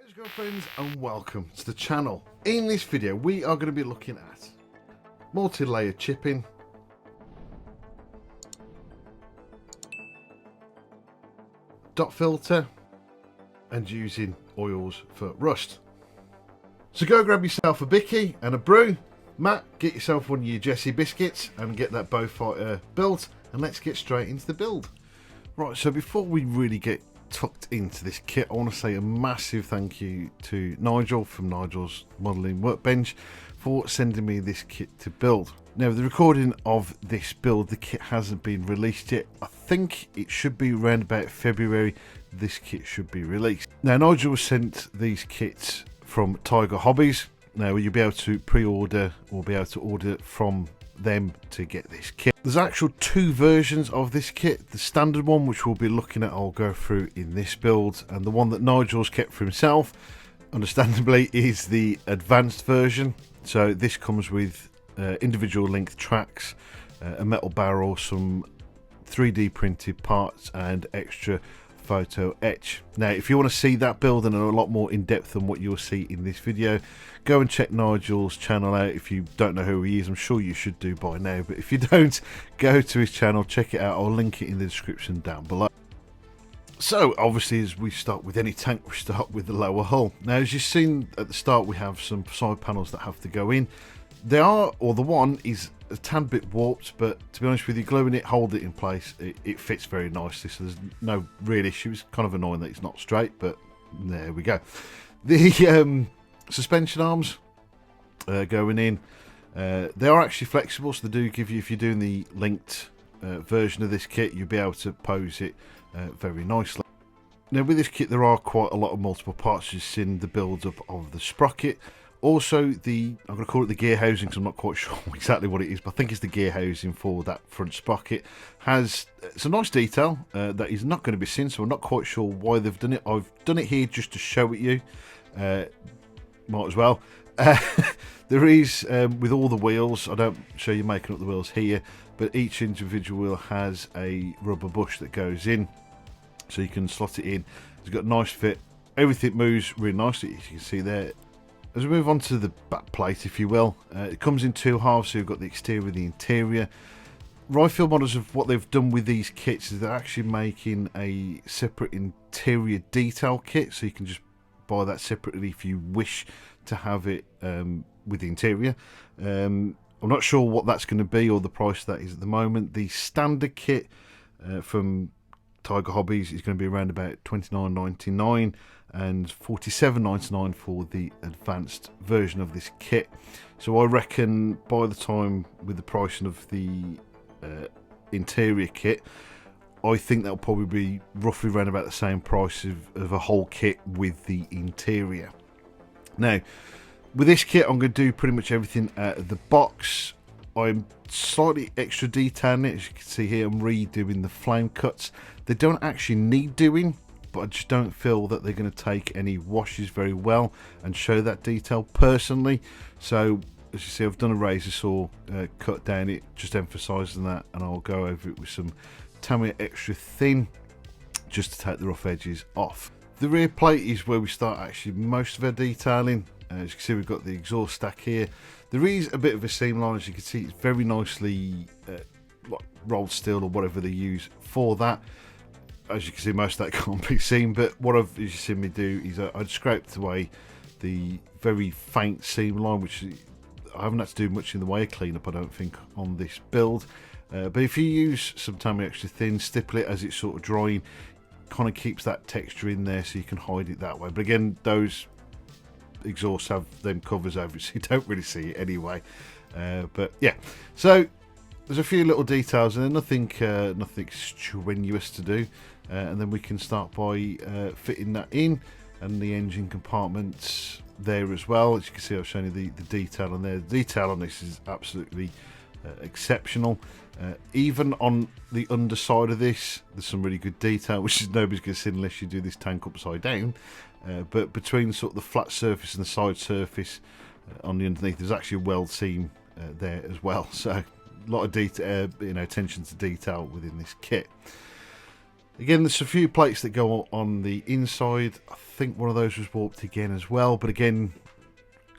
Let's go friends and welcome to the channel. In this video we are going to be looking at multi-layer chipping, dot filter and using oils for rust. So go grab yourself a bicky and a brew. Matt, get yourself one of your Jesse biscuits and get that bow fighter built, and let's get straight into the build. Right, so before we really get tucked into this kit, I want to say a massive thank you to Nigel from Nigel's Modelling Workbench for sending me this kit to build. Now, the recording of this build, the kit hasn't been released yet. I think it should be around about February this kit should be released. Now, Nigel sent these kits from Hobbies. Now, you'll be able to pre-order or be able to order from them to get this kit. There's actual two versions of this kit. The standard one, which we'll be looking at, I'll go through in this build, and the one that Nigel's kept for himself, understandably, is the advanced version. So this comes with individual length tracks, a metal barrel, some 3D printed parts and extra photo etch. Now, if you want to see that build and a lot more in depth than what you'll see in this video, go and check Nigel's channel out. If you don't know who he is, I'm sure you should do by now, but if you don't, go to his channel, check it out. I'll link it in the description down below. So obviously, as we start with any tank, we start with the lower hull. Now, as you've seen at the start, we have some side panels that have to go in. They are, or the one is a tad bit warped, but to be honest with you, gluing it, hold it in place, it fits very nicely, so there's no real issue. It's kind of annoying that it's not straight, but there we go. The suspension arms going in, they are actually flexible, so they do give you, if you're doing the linked version of this kit, you'll be able to pose it very nicely. Now, with this kit, there are quite a lot of multiple parts. You've seen the build up of the sprocket. Also, I'm going to call it the gear housing because I'm not quite sure exactly what it is, but I think it's the gear housing for that front sprocket. Has some nice detail that is not going to be seen, so I'm not quite sure why they've done it. I've done it here just to show it you. Might as well. There is, with all the wheels, I don't show you making up the wheels here, but each individual wheel has a rubber bush that goes in, so you can slot it in. It's got a nice fit. Everything moves really nicely, as you can see there. As we move on to the back plate, if you will, it comes in two halves, so you've got the exterior and the interior. RyeField Models, of what they've done with these kits is they're actually making a separate interior detail kit, so you can just buy that separately if you wish to have it with the interior. I'm not sure what that's going to be or the price that is at the moment. The standard kit from Hobbies is going to be around about $29.99 and $47.99 for the advanced version of this kit. So I reckon by the time with the pricing of the interior kit, I think that'll probably be roughly around about the same price of a whole kit with the interior. Now, with this kit, I'm going to do pretty much everything out of the box. I'm slightly extra detailing it. As you can see here, I'm redoing the flame cuts. They don't actually need doing, but I just don't feel that they're going to take any washes very well and show that detail personally. So as you see, I've done a razor saw cut down it, just emphasising that, and I'll go over it with some Tamiya extra thin just to take the rough edges off. The rear plate is where we start actually most of our detailing. As you can see, we've got the exhaust stack here. There is a bit of a seam line, as you can see. It's very nicely like rolled steel or whatever they use for that. As you can see, most of that can't be seen, but what as you see me do is I'd scraped away the very faint seam line, which I haven't had to do much in the way of cleanup, I don't think, on this build. But if you use some Tamiya extra thin, stipple it as it's sort of drying, kind of keeps that texture in there, so you can hide it that way. But again, those exhausts have them covers over it, so you don't really see it anyway. But yeah, so there's a few little details and nothing strenuous to do, and then we can start by fitting that in, and the engine compartments there as well. As you can see, I've shown you the detail on there. The detail on this is absolutely exceptional. Even on the underside of this, there's some really good detail, which is nobody's going to see unless you do this tank upside down. But between sort of the flat surface and the side surface on the underneath, there's actually a weld seam there as well. So a lot of detail, attention to detail within this kit. Again, there's a few plates that go on the inside. I think one of those was warped again as well, but again,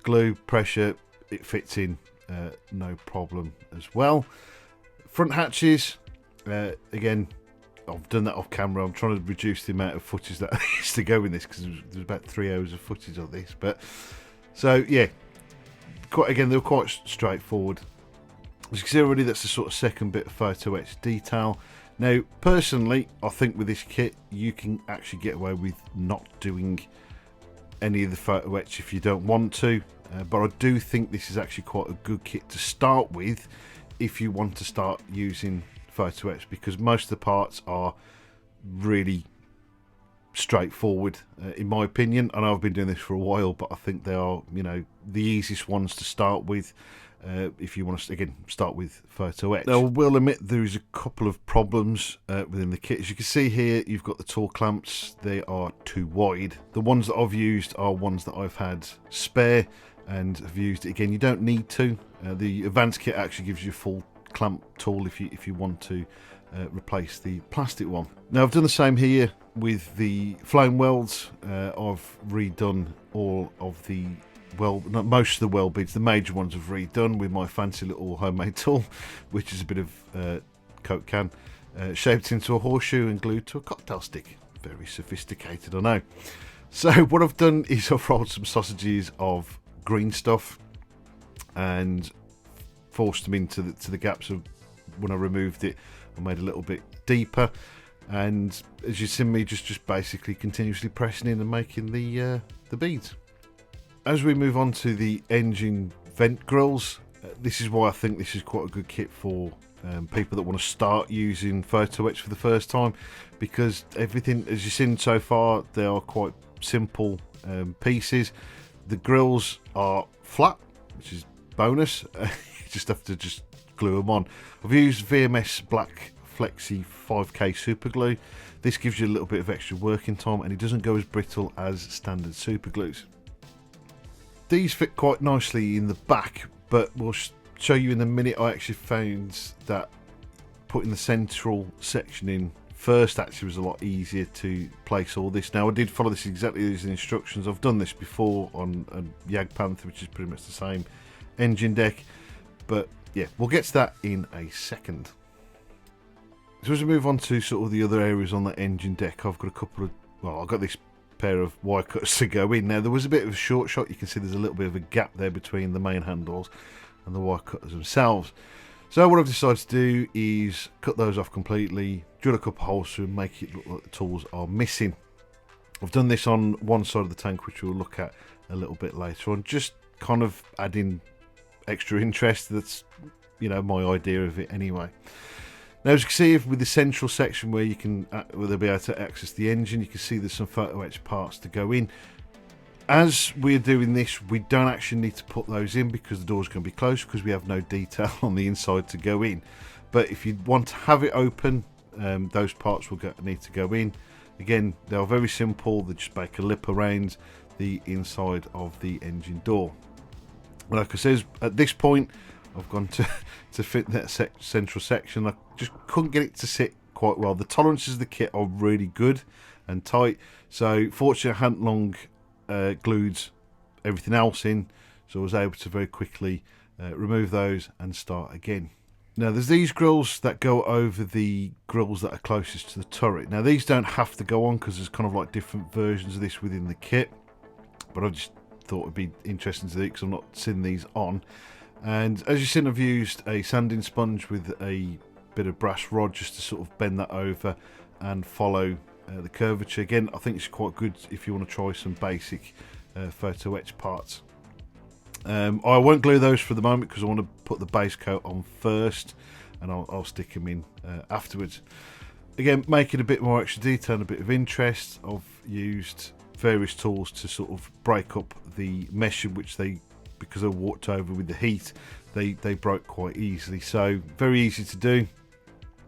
glue, pressure, it fits in no problem as well. Front hatches, again, I've done that off camera. I'm trying to reduce the amount of footage that used to go in this because there's about 3 hours of footage of this. But so yeah, again, they were quite straightforward. As you can see already, that's the sort of second bit of photo etched detail. Now, personally, I think with this kit, you can actually get away with not doing any of the photo etch if you don't want to. But I do think this is actually quite a good kit to start with if you want to start using photo etch, because most of the parts are really straightforward, in my opinion. I know I've been doing this for a while, but I think they are, you know, the easiest ones to start with. If you want to, again, start with photo etch. Now, I will admit there is a couple of problems within the kit. As you can see here, you've got the tool clamps. They are too wide. The ones that I've used are ones that I've had spare and have used. Again, you don't need to. The advanced kit actually gives you a full clamp tool if you want to replace the plastic one. Now, I've done the same here with the flame welds. I've redone all of the most of the weld beads. The major ones I've redone with my fancy little homemade tool, which is a bit of Coke can shaped into a horseshoe and glued to a cocktail stick. Very sophisticated, I know. So what I've done is I've rolled some sausages of green stuff and forced them into the gaps of when I removed it. I made a little bit deeper, and as you see me just basically continuously pressing in and making the beads. As we move on to the engine vent grills, this is why I think this is quite a good kit for people that want to start using photo etch for the first time, because everything, as you've seen so far, they are quite simple pieces. The grills are flat, which is bonus. You just have to glue them on. I've used VMS Black Flexi 5K super glue. This gives you a little bit of extra working time, and it doesn't go as brittle as standard super glues. These fit quite nicely in the back, but we'll show you in a minute. I actually found that putting the central section in first actually was a lot easier to place all this. Now, I did follow this exactly as the instructions. I've done this before on a Jag Panther, which is pretty much the same engine deck, but yeah, we'll get to that in a second. So as we move on to sort of the other areas on the engine deck, I've got a couple of, well, I've got this pair of wire cutters to go in. Now, there was a bit of a short shot. You can see there's a little bit of a gap there between the main handles and the wire cutters themselves. So what I've decided to do is cut those off completely, drill a couple of holes through and make it look like the tools are missing. I've done this on one side of the tank, which we'll look at a little bit later on, just kind of adding extra interest. That's, you know, my idea of it anyway. Now, as you can see with the central section where you can, where they'll be able to access the engine, you can see there's some photo etch parts to go in. As we're doing this, we don't actually need to put those in because the door's going to be closed, because we have no detail on the inside to go in. But if you want to have it open, those parts will need to go in. Again, they're very simple. They just make a lip around the inside of the engine door. Like I said, at this point, I've gone to fit that central section. I just couldn't get it to sit quite well. The tolerances of the kit are really good and tight. So fortunately, I hadn't long glued everything else in, so I was able to very quickly remove those and start again. Now, there's these grills that go over the grills that are closest to the turret. Now, these don't have to go on because there's kind of like different versions of this within the kit, but I just thought it'd be interesting to do because I'm not seeing these on. And as you've seen, I've used a sanding sponge with a bit of brass rod just to sort of bend that over and follow the curvature. Again, I think it's quite good if you want to try some basic photo etch parts. I won't glue those for the moment because I want to put the base coat on first, and I'll stick them in afterwards. Again, making a bit more extra detail and a bit of interest, I've used various tools to sort of break up the mesh, which because they walked over with the heat, they broke quite easily. So very easy to do,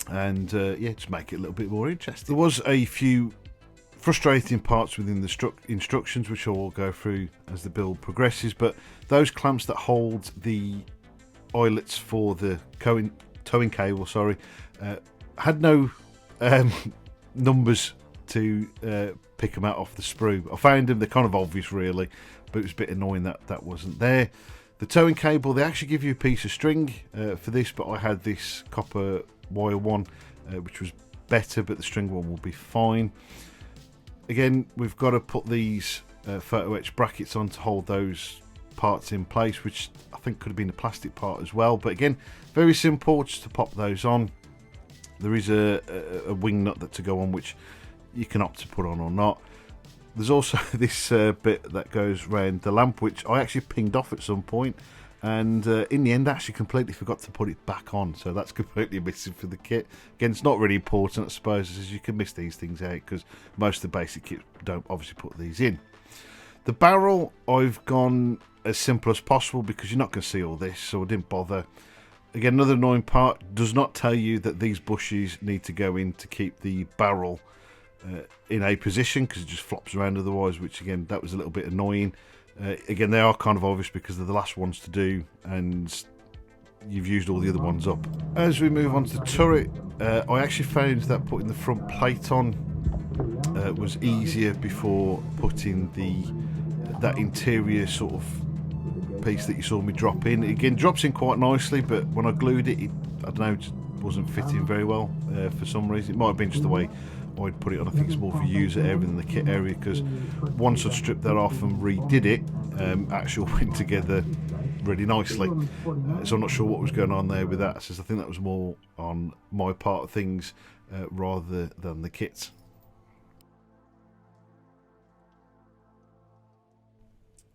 and yeah, just make it a little bit more interesting. There was a few frustrating parts within the instructions, which I will go through as the build progresses, but those clamps that hold the eyelets for the towing cable, had no numbers to pick them out off the sprue. I found them, they're kind of obvious really, but it was a bit annoying that that wasn't there. The towing cable, they actually give you a piece of string for this, but I had this copper wire one, which was better, but the string one will be fine. Again, we've got to put these photo etch brackets on to hold those parts in place, which I think could have been a plastic part as well, but again, very simple just to pop those on. There is a wing nut that to go on, which you can opt to put on or not. There's also this bit that goes around the lamp, which I actually pinged off at some point, and in the end I actually completely forgot to put it back on, so that's completely missing for the kit. Again, it's not really important, I suppose, as you can miss these things out because most of the basic kits don't obviously put these in. The barrel, I've gone as simple as possible because you're not going to see all this, so I didn't bother. Again, another annoying part, does not tell you that these bushes need to go in to keep the barrel in a position, because it just flops around otherwise, which again, that was a little bit annoying. Again, they are kind of obvious because they're the last ones to do and you've used all the other ones up. As we move on to the turret, I actually found that putting the front plate on was easier before putting that interior sort of piece that you saw me drop in. Again, drops in quite nicely, but when I glued it, I don't know, just wasn't fitting very well for some reason. It might have been just the way I'd put it on. I think it's more for user area than the kit area, because once I'd stripped that off and redid it, actually went together really nicely. So I'm not sure what was going on there with that, since I think that was more on my part of things rather than the kit.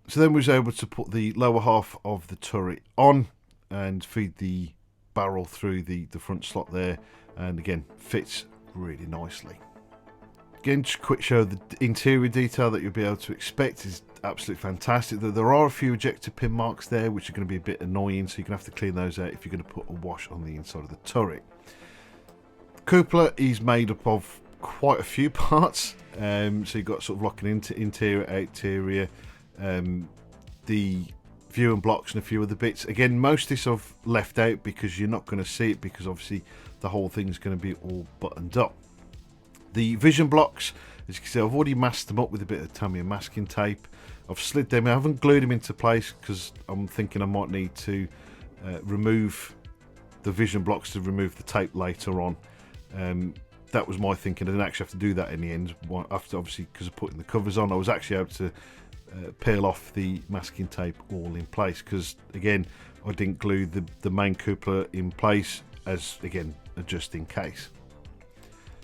So then we was able to put the lower half of the turret on and feed the barrel through the front slot there, and again, fits really nicely. Again, just a quick show of the interior detail that you'll be able to expect is absolutely fantastic. There are a few ejector pin marks there which are going to be a bit annoying, so you're going to have to clean those out if you're going to put a wash on the inside of the turret. The cupola is made up of quite a few parts, so you've got sort of locking into interior, exterior, the viewing blocks and a few other bits. Again, most of this I've left out because you're not going to see it, because obviously the whole thing's going to be all buttoned up. The vision blocks, as you can see, I've already masked them up with a bit of Tamiya masking tape. I've slid them, I haven't glued them into place because I'm thinking I might need to remove the vision blocks to remove the tape later on. That was my thinking. I didn't actually have to do that in the end. After, obviously, because of putting the covers on, I was actually able to peel off the masking tape all in place, because again, I didn't glue the main cupola in place, as again, just in case.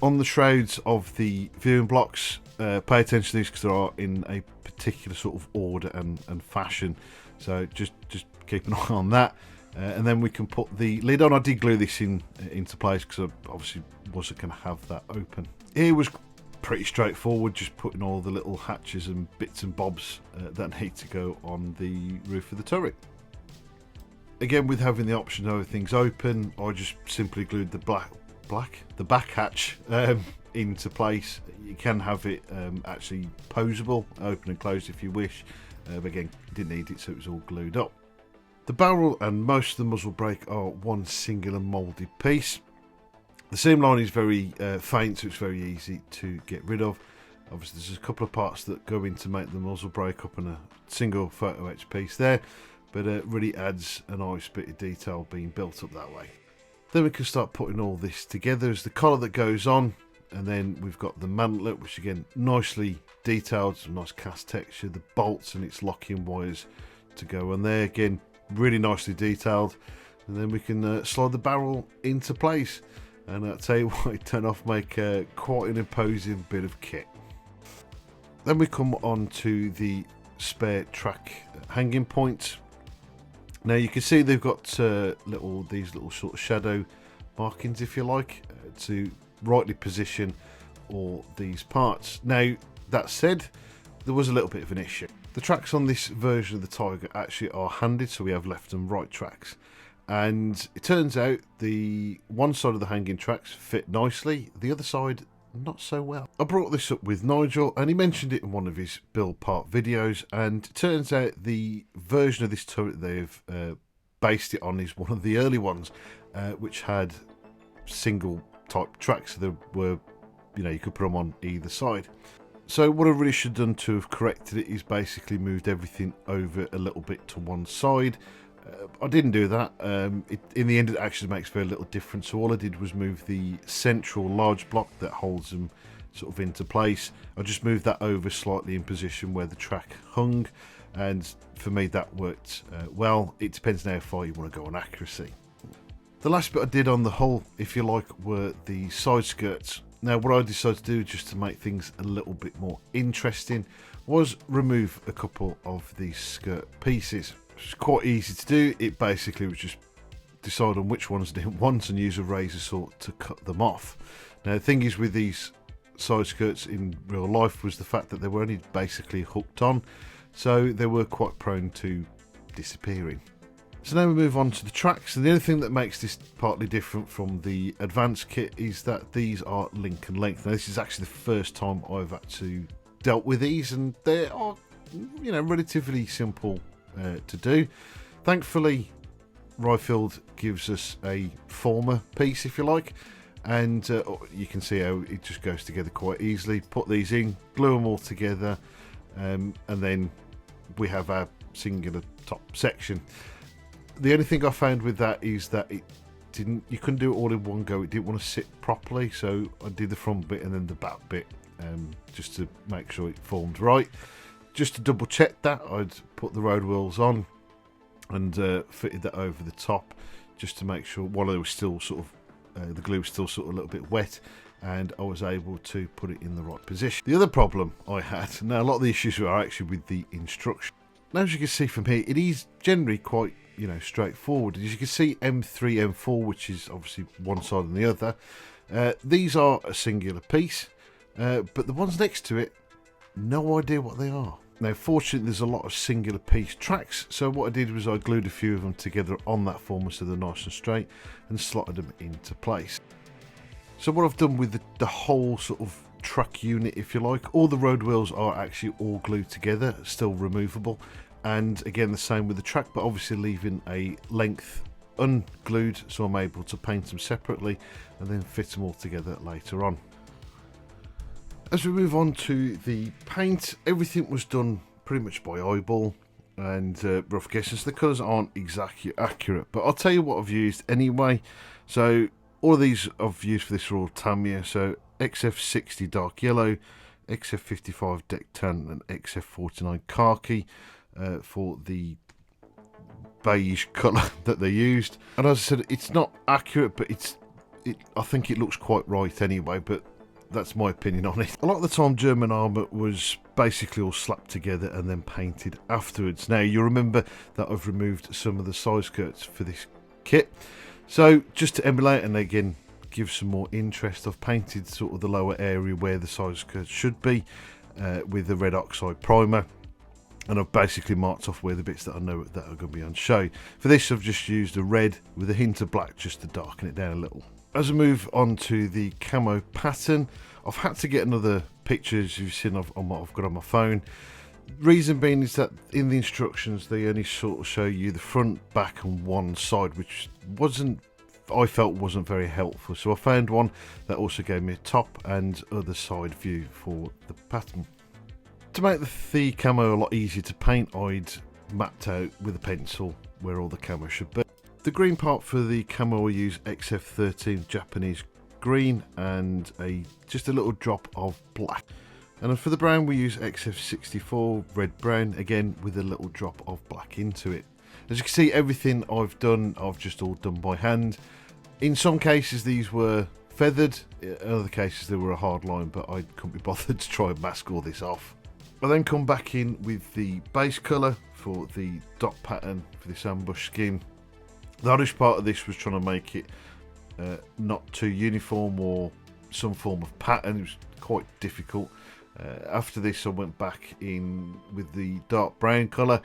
On the shrouds of the viewing blocks, pay attention to these because they are in a particular sort of order and fashion, so just keep an eye on that. And then we can put the lid on. I did glue this into place because I obviously wasn't going to have that open. Here was pretty straightforward, just putting all the little hatches and bits and bobs that need to go on the roof of the turret. Again, with having the option of everything's open, I just simply glued the back hatch into place. You can have it actually posable, open and close if you wish, but again, didn't need it, so it was all glued up. The barrel and most of the muzzle brake are one singular moulded piece. The seam line is very faint, so it's very easy to get rid of. Obviously, there's a couple of parts that go in to make the muzzle brake up and a single photo etch piece there, but it really adds a nice bit of detail being built up that way. Then we can start putting all this together. There's the collar that goes on, and then we've got the mantlet, which again, nicely detailed, some nice cast texture, the bolts and its locking wires to go on there, again, really nicely detailed. And then we can slide the barrel into place, and I'll tell you what, it turned off make quite an imposing bit of kit. Then we come on to the spare track hanging point. Now you can see they've got these little sort of shadow markings, if you like, to rightly position all these parts. Now that said, there was a little bit of an issue. The tracks on this version of the Tiger actually are handed, so we have left and right tracks. And it turns out the one side of the hanging tracks fit nicely, the other side not so well. I brought this up with Nigel and he mentioned it in one of his build part videos, and it turns out the version of this turret they've based it on is one of the early ones, which had single type tracks. So they were you know, you could put them on either side. So what I really should have done to have corrected it is basically moved everything over a little bit to one side. I didn't do that. In the end, it actually makes very little difference. So all I did was move the central large block that holds them sort of into place. I just moved that over slightly in position where the track hung, and for me that worked well. It depends now how far you want to go on accuracy. The last bit I did on the hull, if you like, were the side skirts. Now what I decided to do, just to make things a little bit more interesting, was remove a couple of these skirt pieces. It's quite easy to do. It basically was just decide on which ones I didn't want and use a razor saw to cut them off. Now the thing is with these side skirts in real life was the fact that they were only basically hooked on, so they were quite prone to disappearing. So now we move on to the tracks, and the only thing that makes this partly different from the advanced kit is that these are link and length. Now this is actually the first time I've actually dealt with these, and they are, you know, relatively simple to do. Thankfully RyeField gives us a former piece, if you like, and you can see how it just goes together quite easily. Put these in, glue them all together, and then we have our singular top section. The only thing I found with that is that you couldn't do it all in one go. It didn't want to sit properly, so I did the front bit and then the back bit, just to make sure it formed right. Just to double check that, I'd put the road wheels on and fitted that over the top, just to make sure while they were still sort of the glue was still sort of a little bit wet, and I was able to put it in the right position. The other problem I had, now a lot of the issues are actually with the instruction. Now as you can see from here, it is generally quite, you know, straightforward. As you can see, M3, M4, which is obviously one side and the other, these are a singular piece, but the ones next to it, no idea what they are. Now fortunately there's a lot of singular piece tracks, so what I did was I glued a few of them together on that former so they're nice and straight and slotted them into place. So what I've done with the whole sort of truck unit, if you like, all the road wheels are actually all glued together, still removable, and again the same with the track, but obviously leaving a length unglued, so I'm able to paint them separately and then fit them all together later on. As we move on to the paint, everything was done pretty much by eyeball and rough guesses. The colours aren't exactly accurate, but I'll tell you what I've used anyway. So all of these I've used for this are all Tamiya, so XF60 dark yellow, XF55 deck tan and XF49 khaki for the beige colour that they used. And as I said, it's not accurate, but I think it looks quite right anyway, but that's my opinion on it. A lot of the time German armour was basically all slapped together and then painted afterwards. Now you remember that I've removed some of the side skirts for this kit, so just to emulate and again give some more interest, I've painted sort of the lower area where the side skirts should be with the red oxide primer, and I've basically marked off where the bits that I know that are going to be on show. For this I've just used a red with a hint of black just to darken it down a little. As I move on to the camo pattern, I've had to get another picture, as you've seen, on what I've got on my phone. Reason being is that in the instructions they only sort of show you the front, back and one side, which I felt wasn't very helpful. So I found one that also gave me a top and other side view for the pattern. To make the camo a lot easier to paint, I'd mapped out with a pencil where all the camo should be. The green part for the camo I use XF13 Japanese green and just a little drop of black. And for the brown we use XF64 red brown, again with a little drop of black into it. As you can see, everything I've done, I've just all done by hand. In some cases these were feathered, in other cases they were a hard line, but I couldn't be bothered to try and mask all this off. I then come back in with the base colour for the dot pattern for this ambush skin. The hardest part of this was trying to make it not too uniform or some form of pattern. It was quite difficult. After this I went back in with the dark brown colour.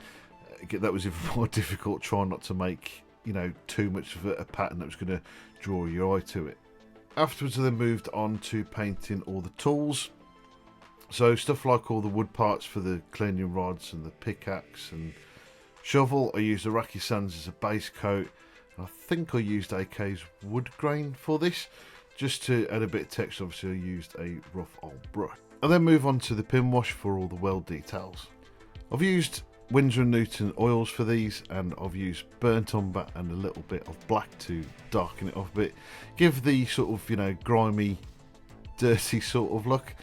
That was even more difficult, trying not to make, you know, too much of a pattern that was going to draw your eye to it. Afterwards I then moved on to painting all the tools. So stuff like all the wood parts for the cleaning rods and the pickaxe and shovel. I used Iraqi sands as a base coat. I think I used AK's wood grain for this. Just to add a bit of texture, obviously I used a rough old brush. I'll then move on to the pin wash for all the weld details. I've used Winsor & Newton oils for these, and I've used burnt umber and a little bit of black to darken it off a bit. Give the sort of, you know, grimy, dirty sort of look.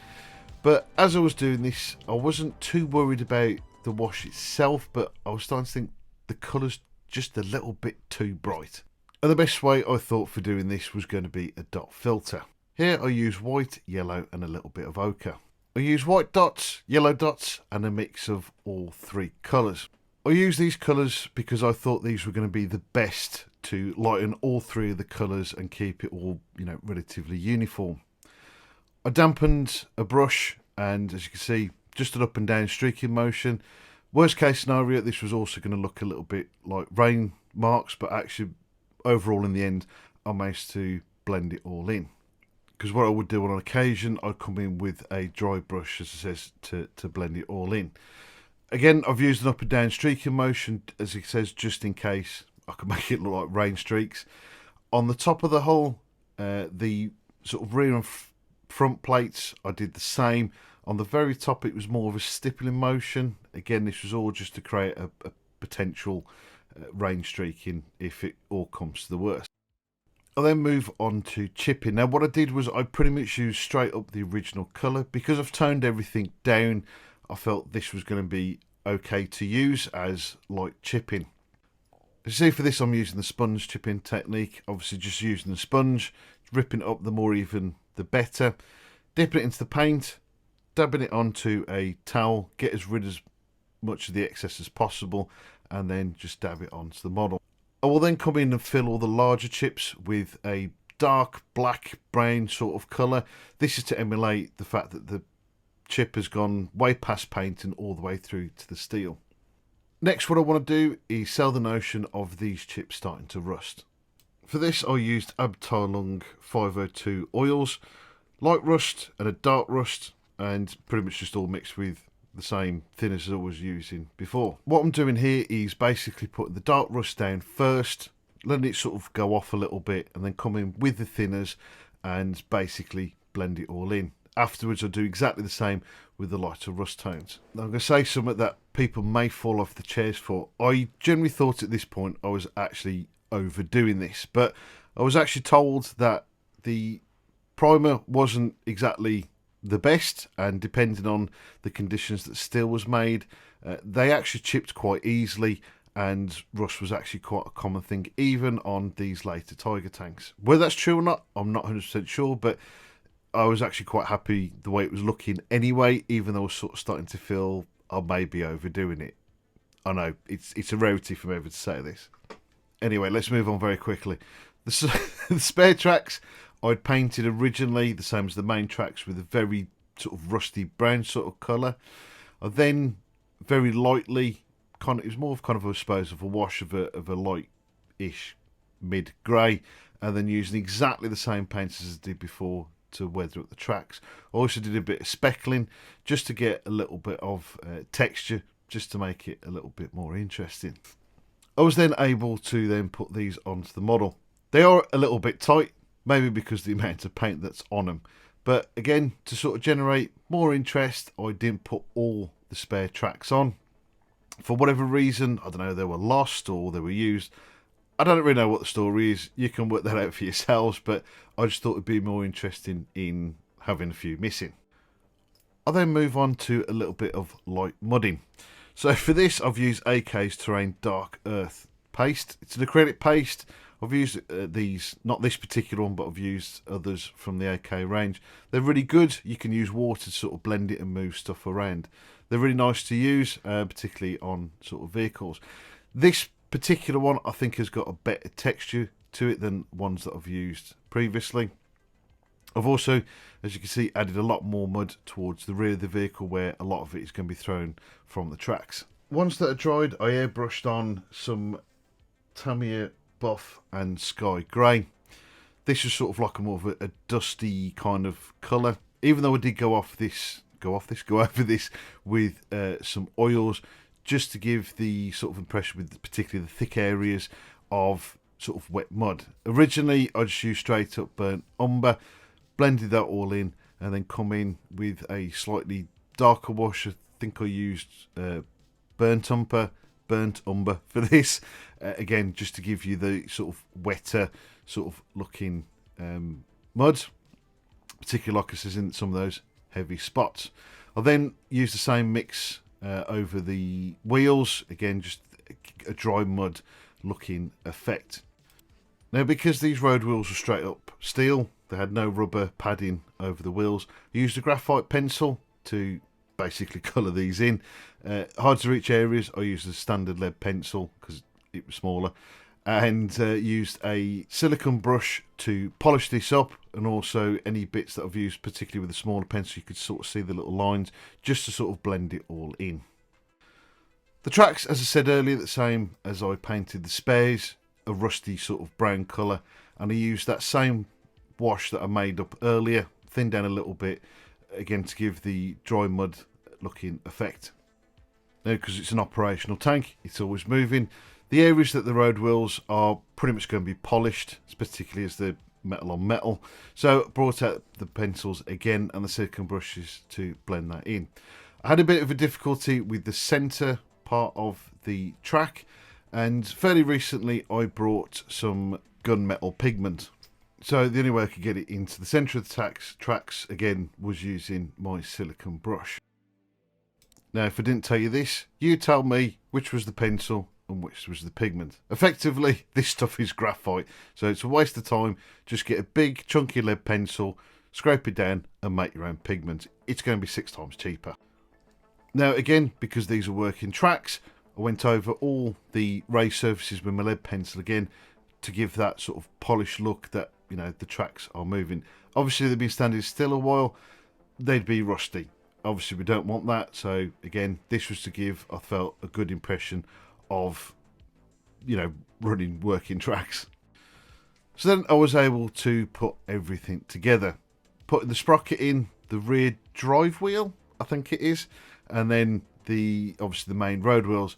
But as I was doing this, I wasn't too worried about the wash itself, but I was starting to think the colour's just a little bit too bright. And the best way I thought for doing this was going to be a dot filter. Here I use white, yellow and a little bit of ochre. I use white dots, yellow dots and a mix of all three colours. I use these colours because I thought these were going to be the best to lighten all three of the colours and keep it all, you know, relatively uniform. I dampened a brush and, as you can see, just an up and down streaking motion. Worst case scenario, this was also going to look a little bit like rain marks, but actually overall in the end I managed to blend it all in. Because what I would do on occasion, I'd come in with a dry brush, as it says, to blend it all in. Again, I've used an up and down streaking motion, as it says, just in case I can make it look like rain streaks. On the top of the hull, the sort of rear and front plates, I did the same. On the very top, it was more of a stippling motion. Again, this was all just to create a potential rain streaking if it all comes to the worst. I'll then move on to chipping. Now what I did was I pretty much used straight up the original colour. Because I've toned everything down, I felt this was going to be okay to use as light chipping. As you see, for this I'm using the sponge chipping technique. Obviously just using the sponge, ripping it up, the more even the better. Dipping it into the paint, dabbing it onto a towel, get as rid of as much of the excess as possible, and then just dab it onto the model. I will then come in and fill all the larger chips with a dark black brown sort of colour. This is to emulate the fact that the chip has gone way past painting all the way through to the steel. Next, what I want to do is sell the notion of these chips starting to rust. For this I used Abteilung 502 oils, light rust and a dark rust, and pretty much just all mixed with the same thinners as I was using before. What I'm doing here is basically putting the dark rust down first, letting it sort of go off a little bit, and then come in with the thinners and basically blend it all in. Afterwards I'll do exactly the same with the lighter rust tones. Now I'm going to say something that people may fall off the chairs for. I generally thought at this point I was actually overdoing this, but I was actually told that the primer wasn't exactly the best, and depending on the conditions that steel was made, they actually chipped quite easily, and rust was actually quite a common thing even on these later Tiger tanks. Whether that's true or not, I'm not 100% sure, but I was actually quite happy the way it was looking anyway, even though I was sort of starting to feel I may be overdoing it. I know it's a rarity for me ever to say this. Anyway, let's move on very quickly. The spare tracks I'd painted originally the same as the main tracks with a very sort of rusty brown sort of colour. I then very lightly, it was more of kind of, I suppose, of a wash of a light-ish mid-grey, and then using exactly the same paints as I did before to weather up the tracks. I also did a bit of speckling just to get a little bit of texture, just to make it a little bit more interesting. I was then able to then put these onto the model. They are a little bit tight, maybe because of the amount of paint that's on them. But again, to sort of generate more interest, I didn't put all the spare tracks on. For whatever reason, I don't know, they were lost or they were used. I don't really know what the story is. You can work that out for yourselves, but I just thought it'd be more interesting in having a few missing. I'll then move on to a little bit of light mudding. So for this, I've used AK's Terrain Dark Earth paste. It's an acrylic paste. I've used these, not this particular one, but I've used others from the AK range. They're really good. You can use water to sort of blend it and move stuff around. They're really nice to use, particularly on sort of vehicles. This particular one I think has got a better texture to it than ones that I've used previously. I've also, as you can see, added a lot more mud towards the rear of the vehicle, where a lot of it is going to be thrown from the tracks. Once that are dried, I airbrushed on some Tamiya Buff and Sky Grey. This is sort of like a more of a dusty kind of colour. Even though I did go over this with some oils, just to give the sort of impression with particularly the thick areas of sort of wet mud. Originally I just used straight up burnt umber, blended that all in, and then come in with a slightly darker wash. I think I used burnt umber for this, again just to give you the sort of wetter sort of looking mud, particularly like I says in some of those heavy spots. I'll then use the same mix over the wheels, again just a dry mud looking effect. Now, because these road wheels were straight up steel, they had no rubber padding over the wheels, I used a graphite pencil to basically colour these in. Hard to reach areas, I used a standard lead pencil because it was smaller, and used a silicone brush to polish this up, and also any bits that I've used, particularly with the smaller pencil, you could sort of see the little lines, just to sort of blend it all in. The tracks, as I said earlier, the same as I painted the spares, a rusty sort of brown colour, and I used that same wash that I made up earlier, thinned down a little bit, again to give the dry mud looking effect. Now, because it's an operational tank, it's always moving, the areas that the road wheels are pretty much going to be polished, particularly as they're metal on metal, so I brought out the pencils again and the silicone brushes to blend that in. I had a bit of a difficulty with the centre part of the track, and fairly recently I brought some gunmetal pigment, so the only way I could get it into the centre of the tracks again was using my silicone brush. Now, if I didn't tell you this, you tell me which was the pencil and which was the pigment. Effectively, this stuff is graphite, so it's a waste of time. Just get a big chunky lead pencil, scrape it down and make your own pigment. It's going to be 6 times cheaper. Now again, because these are working tracks, I went over all the raised surfaces with my lead pencil again to give that sort of polished look that, you know, the tracks are moving. Obviously they've been standing still a while, they'd be rusty. Obviously we don't want that, so again this was to give, I felt, a good impression of, you know, running working tracks. So then I was able to put everything together, putting the sprocket in the rear drive wheel, I think it is, and then obviously the main road wheels.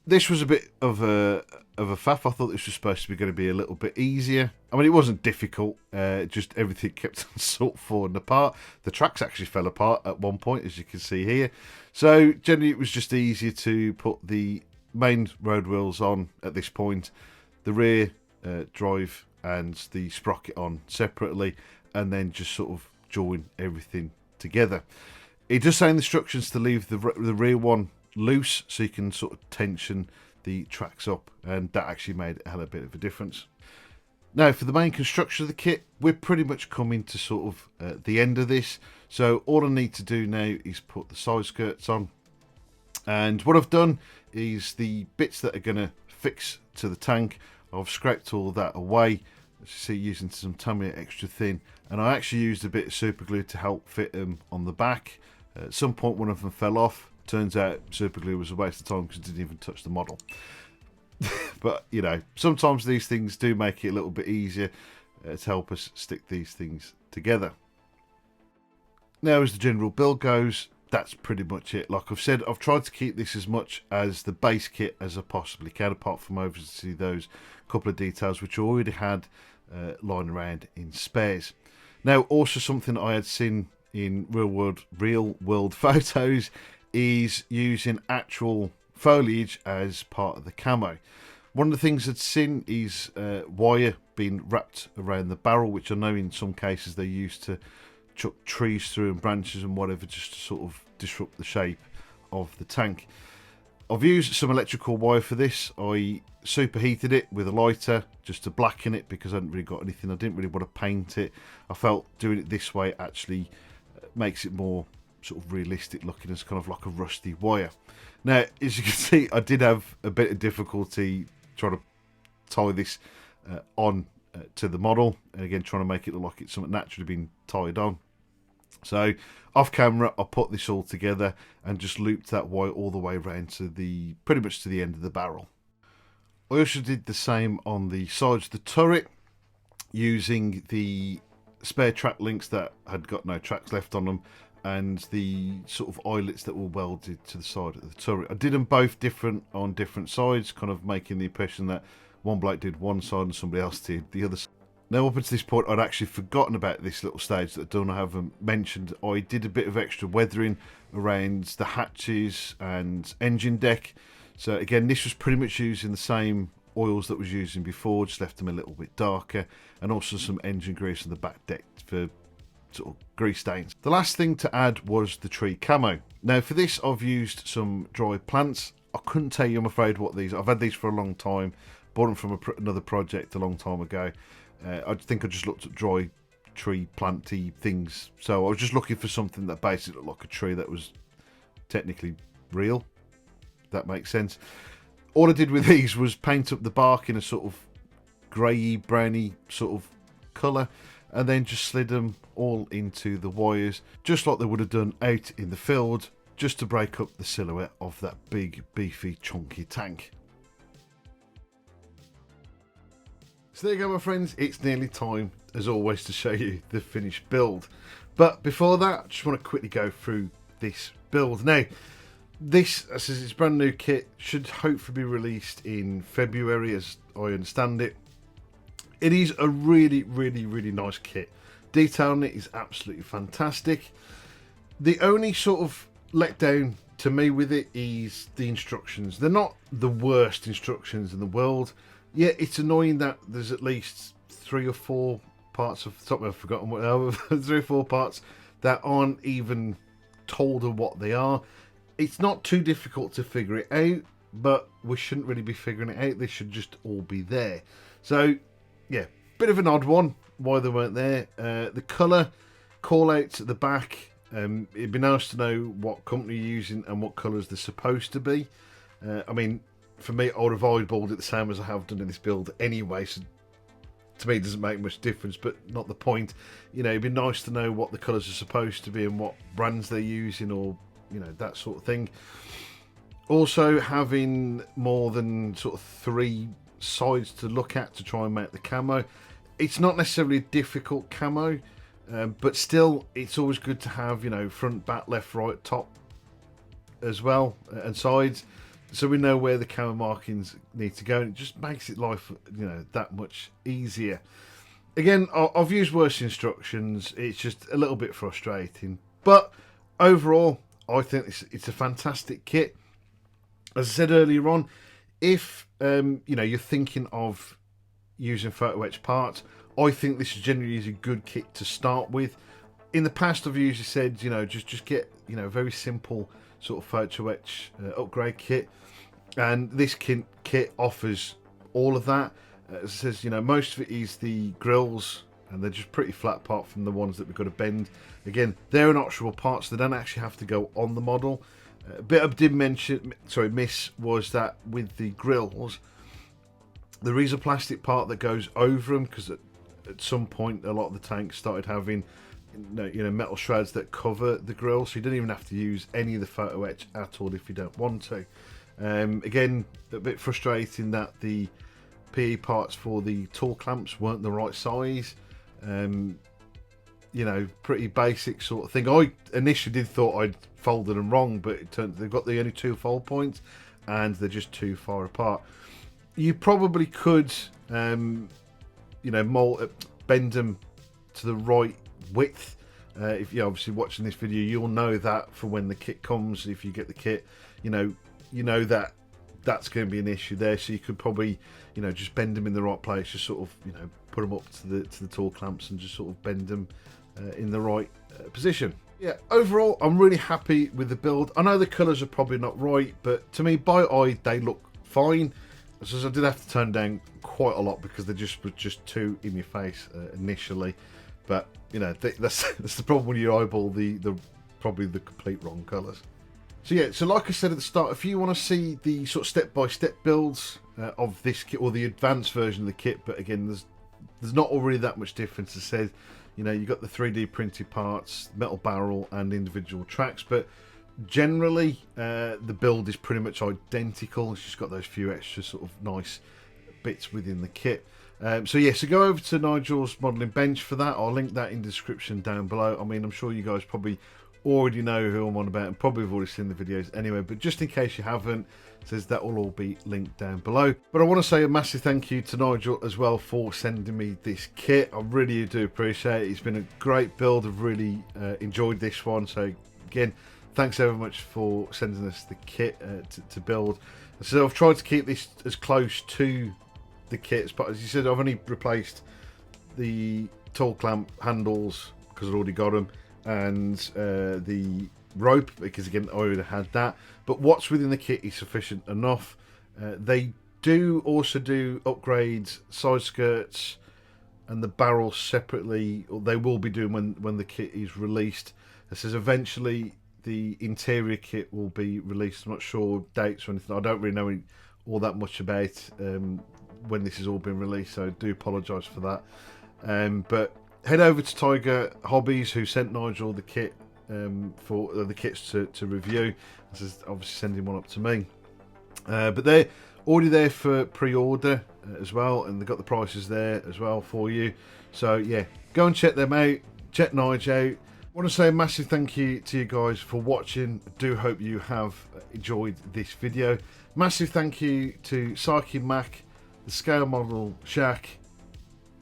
This was a bit of a faff. I thought this was supposed to be going to be a little bit easier. I mean, it wasn't difficult, just everything kept on sort of falling apart. The tracks actually fell apart at one point, as you can see here. So generally it was just easier to put the main road wheels on at this point, the rear drive and the sprocket on separately, and then just sort of join everything together. It does say in the instructions to leave the rear one loose so you can sort of tension the tracks up, and that actually made a hell of a bit of a difference. Now, for the main construction of the kit, we're pretty much coming to sort of the end of this, so all I need to do now is put the side skirts on. And what I've done is the bits that are going to fix to the tank, I've scraped all that away, as you see, using some Tamiya extra thin, and I actually used a bit of super glue to help fit them on the back. At some point one of them fell off. Turns out super glue was a waste of time because it didn't even touch the model. But, you know, sometimes these things do make it a little bit easier to help us stick these things together. Now, as the general build goes, that's pretty much it. Like I've said, I've tried to keep this as much as the base kit as I possibly can, apart from obviously those couple of details which I already had lying around in spares. Now, also something that I had seen in real world photos is using actual foliage as part of the camo. One of the things I'd seen is wire being wrapped around the barrel, which I know in some cases they used to chuck trees through and branches and whatever, just to sort of disrupt the shape of the tank. I've used some electrical wire for this. I superheated it with a lighter just to blacken it because I hadn't really got anything. I didn't really want to paint it. I felt doing it this way actually makes it more sort of realistic looking, as kind of like a rusty wire. Now, as you can see, I did have a bit of difficulty trying to tie this on to the model, and again trying to make it look like it's something naturally being tied on. So off camera I put this all together and just looped that wire all the way around to the pretty much to the end of the barrel. I also did the same on the sides of the turret using the spare track links that had got no tracks left on them, and the sort of eyelets that were welded to the side of the turret. I did them both different on different sides, kind of making the impression that One bloke did one side and somebody else did the other side. Now, up until this point, I'd actually forgotten about this little stage that I haven't mentioned. I did a bit of extra weathering around the hatches and engine deck. So again, this was pretty much using the same oils that was using before, just left them a little bit darker, and also some engine grease on the back deck for sort of grease stains. The last thing to add was the tree camo. Now for this, I've used some dried plants. I couldn't tell you, I'm afraid, what these are. I've had these for a long time. Bought them from another project a long time ago. I think I just looked at dry tree planty things, so I was just looking for something that basically looked like a tree that was technically real, if that makes sense. All I did with these was paint up the bark in a sort of greyy browny sort of colour, and then just slid them all into the wires, just like they would have done out in the field, just to break up the silhouette of that big beefy chunky tank. So there you go, my friends, it's nearly time, as always, to show you the finished build. But before that, I just want to quickly go through this build. Now, this, as it's a brand new kit, should hopefully be released in February, as I understand it. It is a really, really, really nice kit. Detail on it is absolutely fantastic. The only sort of letdown to me with it is the instructions. They're not the worst instructions in the world. Yeah, it's annoying that there's at least 3 or 4 parts of the top. I've forgotten what 3 or 4 parts that aren't even told of what they are. It's not too difficult to figure it out, but we shouldn't really be figuring it out. They should just all be there. So yeah, bit of an odd one why they weren't there. The colour call outs at the back. It'd be nice to know what company you're using and what colours they're supposed to be. I mean, for me, I would have eyeballed it the same as I have done in this build anyway, so to me it doesn't make much difference, but not the point. You know, it'd be nice to know what the colours are supposed to be and what brands they're using, or, you know, that sort of thing. Also, having more than sort of 3 sides to look at to try and make the camo. It's not necessarily a difficult camo, but still, it's always good to have, you know, front, back, left, right, top as well, and sides, so we know where the camo markings need to go, and it just makes it life, you know, that much easier. Again, I've used worse instructions. It's just a little bit frustrating, but overall, I think it's a fantastic kit. As I said earlier on, if you know, you're thinking of using photo-etched parts, I think this generally is a good kit to start with. In the past, I've usually said, you know, just get, you know, very simple sort of photo-etched upgrade kit, and this kit offers all of that. As it says, you know, most of it is the grills, and they're just pretty flat apart from the ones that we've got to bend. Again, they're an optional part, so they don't actually have to go on the model. A bit I did miss was that with the grills, there is a plastic part that goes over them, because at some point a lot of the tanks started having, you know, metal shreds that cover the grill, so you don't even have to use any of the photo etch at all if you don't want to. Again, a bit frustrating that the PE parts for the tool clamps weren't the right size. You know, pretty basic sort of thing. I initially did thought I'd folded them wrong, but it turned they've got the only 2 fold points, and they're just too far apart. You probably could, you know, bend them to the right width. If you're obviously watching this video, you'll know that for when the kit comes. If you get the kit, you know that that's going to be an issue there. So you could probably, you know, just bend them in the right place. Just sort of, you know, put them up to the tool clamps and just sort of bend them in the right position. Yeah, overall, I'm really happy with the build. I know the colours are probably not right, but to me, by eye, they look fine. So I did have to turn down quite a lot because they were just too in your face initially. But you know, that's the problem when you eyeball probably the complete wrong colours. So yeah, so like I said at the start, if you want to see the sort of step-by-step builds of this kit, or the advanced version of the kit, but again, there's not already that much difference. As I said, you know, you've got the 3D printed parts, metal barrel, and individual tracks, but generally the build is pretty much identical. It's just got those few extra sort of nice bits within the kit. So yeah, so go over to Nigel's modelling bench for that. I'll link that in the description down below. I mean, I'm sure you guys probably already know who I'm on about and probably have already seen the videos anyway, but just in case you haven't, says that will all be linked down below. But I want to say a massive thank you to Nigel as well for sending me this kit. I really do appreciate it. It's been a great build. I've really enjoyed this one. So again, thanks ever much for sending us the kit to build. So I've tried to keep this as close to the kits, but as you said, I've only replaced the tall clamp handles because I've already got them, and the rope because again I already had that. But what's within the kit is sufficient enough. They do also do upgrades, side skirts and the barrels separately, or they will be doing when the kit is released. It says eventually the interior kit will be released. I'm not sure dates or anything. I don't really know all that much about when this has all been released, so I do apologise for that. But head over to Tiger Hobbies, who sent Nigel the kit for the kits to review. This is obviously sending one up to me, but they're already there for pre-order as well, and they've got the prices there as well for you. So yeah, go and check them out. Check Nigel out. I want to say a massive thank you to you guys for watching. I do hope you have enjoyed this video. Massive thank you to Psyche Mac, the Scale Model Shack,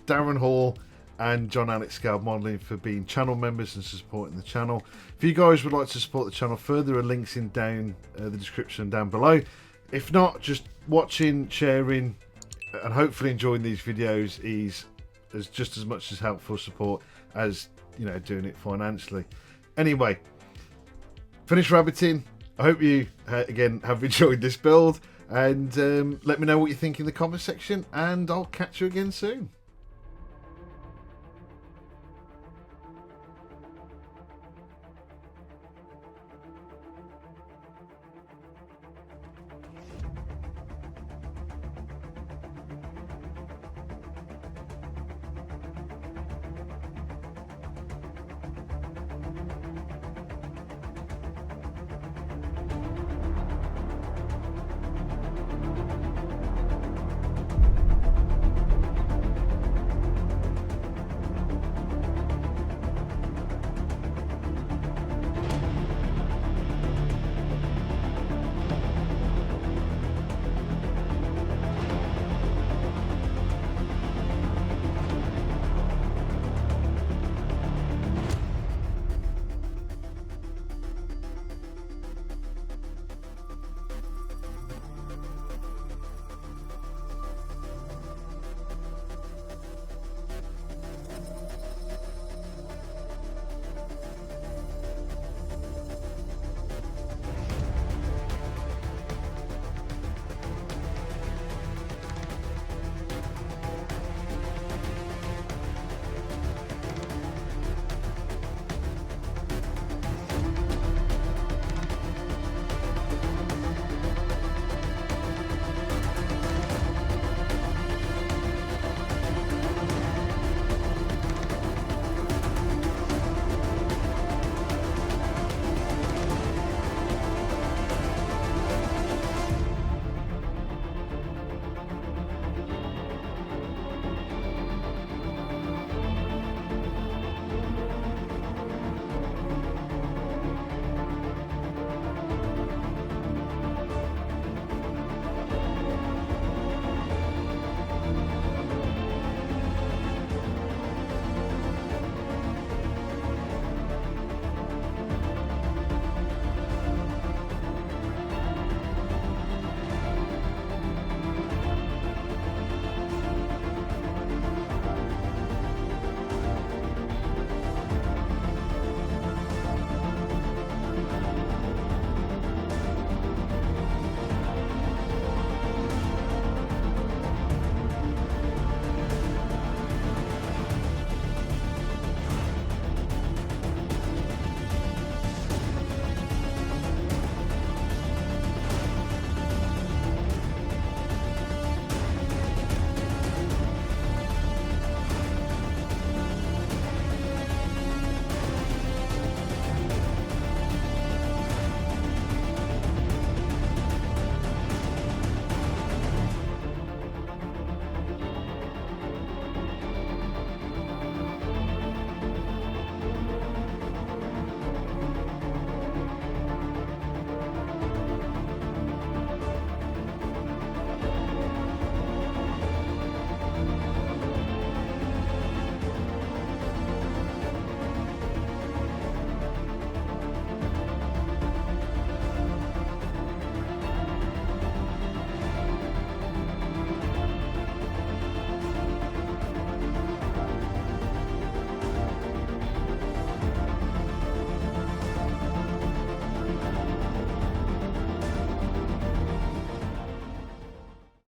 Darren Hall and John Alex Scale Modelling for being channel members and supporting the channel. If you guys would like to support the channel further, there are links in down the description down below. If not, just watching, sharing and hopefully enjoying these videos is just as much as helpful support as, you know, doing it financially. Anyway, finish rabbiting. I hope you again have enjoyed this build, and let me know what you think in the comment section, and I'll catch you again soon.